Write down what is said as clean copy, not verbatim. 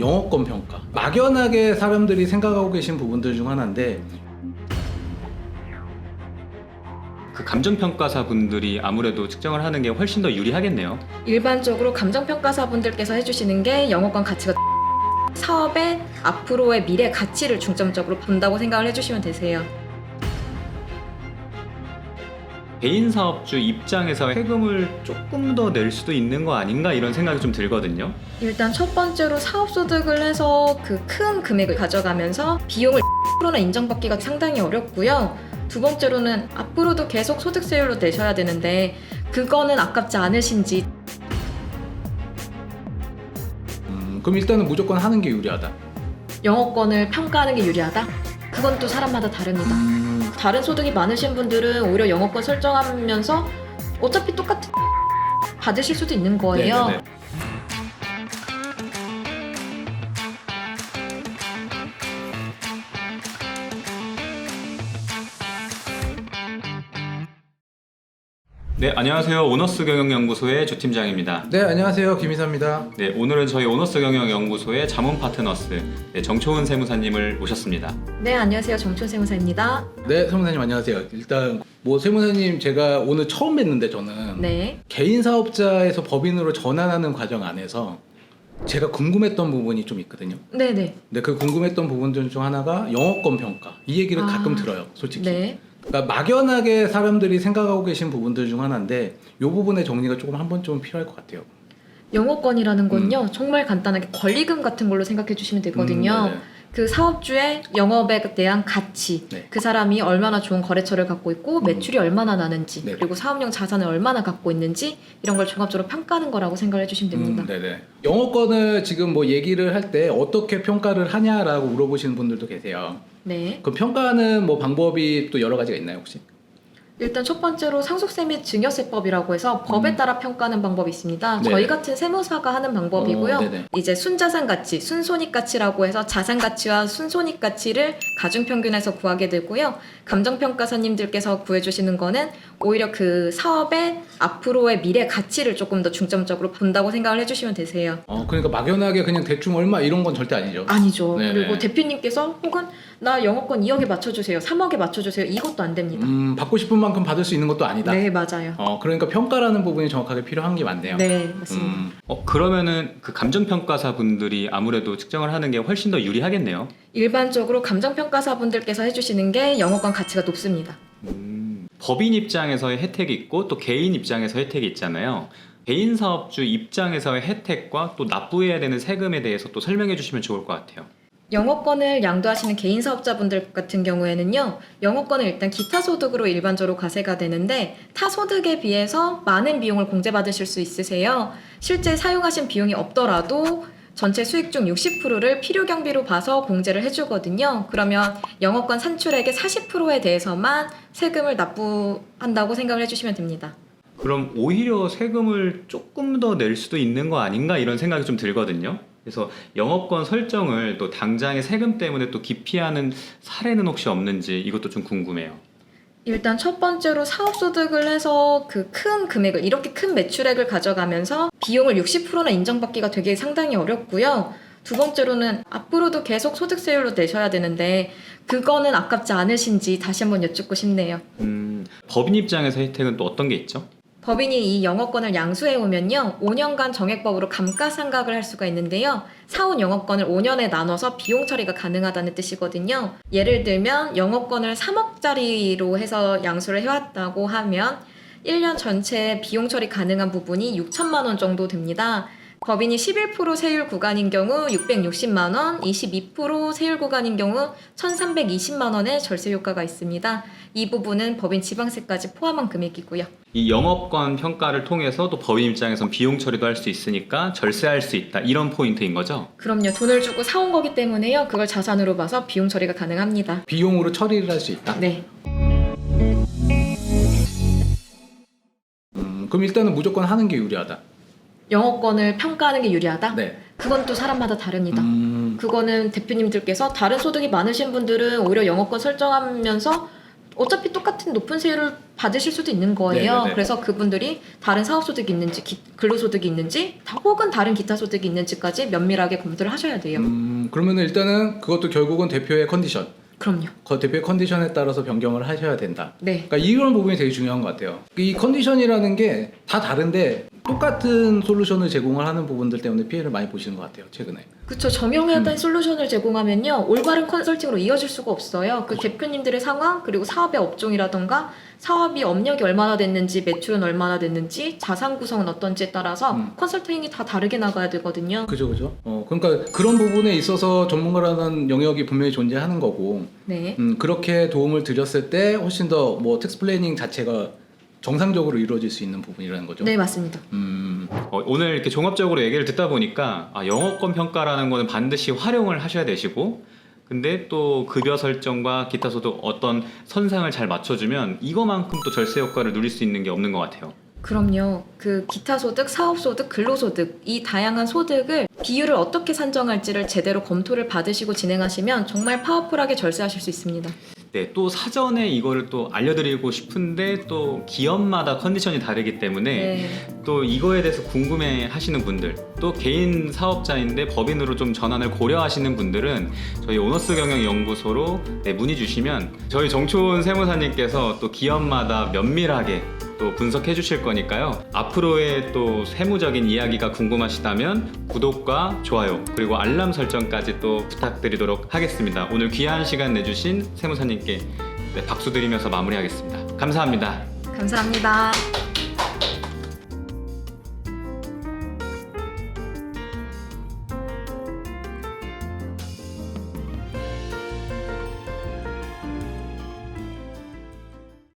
영어권 평가. 막연하게 사람들이 생각하고 계신 부분들 중 하나인데, 그 감정평가사 분들이 아무래도 측정을 하는 게 훨씬 더 유리하겠네요. 일반적으로 감정평가사분들께서 해주시는 게 영어권 가치가 사업의 앞으로의 미래 가치를 중점적으로 본다고 생각을 해주시면 되세요. 개인 사업주 입장에서 세금을 조금 더 낼 수도 있는 거 아닌가 이런 생각이 좀 들거든요. 일단 첫 번째로 사업소득을 해서 그 큰 금액을 가져가면서 비용을 10%나 인정받기가 상당히 어렵고요. 두 번째로는 앞으로도 계속 소득세율로 내셔야 되는데 그거는 아깝지 않으신지. 그럼 일단은 무조건 하는 게 유리하다. 영어권을 평가하는 게 유리하다? 그건 또 사람마다 다릅니다. 다른 소득이 많으신 분들은 오히려 영어권 설정하면서 어차피 똑같은 받으실 수도 있는 거예요. 네네네. 네, 안녕하세요. 오너스 경영연구소의 조 팀장입니다. 네, 안녕하세요. 김희사입니다. 네, 오늘은 저희 오너스 경영연구소의 자문 파트너스 정초은 세무사님을 모셨습니다. 네, 안녕하세요. 정춘 세무사입니다. 네, 세무사님 안녕하세요. 일단 뭐 세무사님 제가 오늘 처음 뵀는데 저는 네. 개인 사업자에서 법인으로 전환하는 과정 안에서 제가 궁금했던 부분이 좀 있거든요. 네네. 근데 그 궁금했던 부분들 중 하나가 영어권 평가. 이 얘기를 가끔 들어요, 솔직히. 네. 그러니까 막연하게 사람들이 생각하고 계신 부분들 중 하나인데 이 부분의 정리가 조금 한 번 좀 필요할 것 같아요. 영어권이라는 건요, 정말 간단하게 권리금 같은 걸로 생각해 주시면 되거든요. 네네. 그 사업주의 영업에 대한 가치, 네. 그 사람이 얼마나 좋은 거래처를 갖고 있고 매출이 얼마나 나는지, 네. 그리고 사업용 자산을 얼마나 갖고 있는지 이런 걸 종합적으로 평가하는 거라고 생각을 해주시면 됩니다. 네네. 영어권을 지금 뭐 얘기를 할 때 어떻게 평가를 하냐라고 물어보시는 분들도 계세요. 네. 그 평가하는 뭐 방법이 또 여러 가지가 있나요, 혹시? 일단 첫 번째로 상속세 및 증여세법이라고 해서 법에 따라 평가하는 방법이 있습니다. 네. 저희 같은 세무사가 하는 방법이고요. 네네. 이제 순자산 가치, 순손익 가치라고 해서 자산 가치와 순손익 가치를 가중평균해서 구하게 되고요. 감정평가사님들께서 구해주시는 거는 오히려 그 사업의 앞으로의 미래 가치를 조금 더 중점적으로 본다고 생각을 해주시면 되세요. 그러니까 막연하게 그냥 대충 얼마 이런 건 절대 아니죠. 아니죠. 네네. 그리고 대표님께서 혹은 나 영어권 2억에 맞춰주세요, 3억에 맞춰주세요, 이것도 안 됩니다. 받고 싶은 만큼 받을 수 있는 것도 아니다. 네, 맞아요. 그러니까 평가라는 부분이 정확하게 필요한 게 맞네요. 네, 맞습니다. 그러면은 그 감정평가사 분들이 아무래도 측정을 하는 게 훨씬 더 유리하겠네요. 일반적으로 감정평가사분들께서 해주시는 게 영어권 가치가 높습니다. 법인 입장에서의 혜택이 있고 또 개인 입장에서의 혜택이 있잖아요. 개인 사업주 입장에서의 혜택과 또 납부해야 되는 세금에 대해서 또 설명해 주시면 좋을 것 같아요. 영어권을 양도하시는 개인 사업자분들 같은 경우에는요, 영어권은 일단 기타 소득으로 일반적으로 과세가 되는데 타 소득에 비해서 많은 비용을 공제받으실 수 있으세요. 실제 사용하신 비용이 없더라도 전체 수익 중 60%를 필요 경비로 봐서 공제를 해주거든요. 그러면 영어권 산출액의 40%에 대해서만 세금을 납부한다고 생각을 해주시면 됩니다. 그럼 오히려 세금을 조금 더 낼 수도 있는 거 아닌가 이런 생각이 좀 들거든요. 그래서 영업권 설정을 또 당장의 세금 때문에 또 기피하는 사례는 혹시 없는지 이것도 좀 궁금해요. 일단 첫 번째로 사업소득을 해서 그 큰 금액을, 이렇게 큰 매출액을 가져가면서 비용을 60%나 인정받기가 되게 상당히 어렵고요. 두 번째로는 앞으로도 계속 소득세율로 내셔야 되는데 그거는 아깝지 않으신지 다시 한번 여쭙고 싶네요. 법인 입장에서 혜택은 또 어떤 게 있죠? 법인이 이 영업권을 양수해 오면요, 5년간 정액법으로 감가상각을 할 수가 있는데요, 사온 영업권을 5년에 나눠서 비용 처리가 가능하다는 뜻이거든요. 예를 들면 영업권을 3억짜리로 해서 양수를 해왔다고 하면 1년 전체 비용 처리 가능한 부분이 6천만 원 정도 됩니다. 법인이 11% 세율 구간인 경우 660만 원, 22% 세율 구간인 경우 1,320만 원의 절세 효과가 있습니다. 이 부분은 법인 지방세까지 포함한 금액이고요. 이 영업권 평가를 통해서 또 법인 입장에선 비용 처리도 할 수 있으니까 절세할 수 있다 이런 포인트인 거죠? 그럼요. 돈을 주고 사온 거기 때문에요, 그걸 자산으로 봐서 비용 처리가 가능합니다. 비용으로 처리를 할 수 있다. 네. 그럼 일단은 무조건 하는 게 유리하다. 영어권을 평가하는 게 유리하다? 네. 그건 또 사람마다 다릅니다. 그거는 대표님들께서 다른 소득이 많으신 분들은 오히려 영어권 설정하면서 어차피 똑같은 높은 세율을 받으실 수도 있는 거예요. 네네네. 그래서 그분들이 다른 사업소득이 있는지, 근로소득이 있는지, 혹은 다른 기타 소득이 있는지까지 면밀하게 검토를 하셔야 돼요. 그러면 일단은 그것도 결국은 대표의 컨디션, 그럼요. 그 대표의 컨디션에 따라서 변경을 하셔야 된다. 네. 그러니까 이런 부분이 되게 중요한 것 같아요. 이 컨디션이라는 게 다 다른데 똑같은 솔루션을 제공을 하는 부분들 때문에 피해를 많이 보시는 것 같아요, 최근에. 그렇죠. 정형화된 솔루션을 제공하면요, 올바른 컨설팅으로 이어질 수가 없어요. 그 대표님들의 상황, 그리고 사업의 업종이라던가 사업이 업력이 얼마나 됐는지, 매출은 얼마나 됐는지, 자산 구성은 어떤지에 따라서 컨설팅이 다 다르게 나가야 되거든요. 그죠. 그러니까 그런 부분에 있어서 전문가라는 영역이 분명히 존재하는 거고, 네. 그렇게 도움을 드렸을 때 훨씬 더 뭐 텍스 플래닝 자체가 정상적으로 이루어질 수 있는 부분이라는 거죠. 네, 맞습니다. 오늘 이렇게 종합적으로 얘기를 듣다 보니까 영업권 평가라는 거는 반드시 활용을 하셔야 되시고, 근데 또 급여 설정과 기타 소득 어떤 선상을 잘 맞춰주면 이거만큼 또 절세 효과를 누릴 수 있는 게 없는 것 같아요. 그럼요. 그 기타 소득, 사업 소득, 근로 소득 이 다양한 소득을 비율을 어떻게 산정할지를 제대로 검토를 받으시고 진행하시면 정말 파워풀하게 절세하실 수 있습니다. 네, 또 사전에 이거를 또 알려드리고 싶은데 또 기업마다 컨디션이 다르기 때문에 네. 또 이거에 대해서 궁금해 하시는 분들, 또 개인 사업자인데 법인으로 좀 전환을 고려하시는 분들은 저희 오너스 경영 연구소로 문의 주시면 저희 정초은 세무사님께서 또 기업마다 면밀하게 또 분석해 주실 거니까요. 앞으로의 또 세무적인 이야기가 궁금하시다면 구독과 좋아요 그리고 알람 설정까지 또 부탁드리도록 하겠습니다. 오늘 귀한 시간 내주신 세무사님께 박수 드리면서 마무리하겠습니다. 감사합니다. 감사합니다.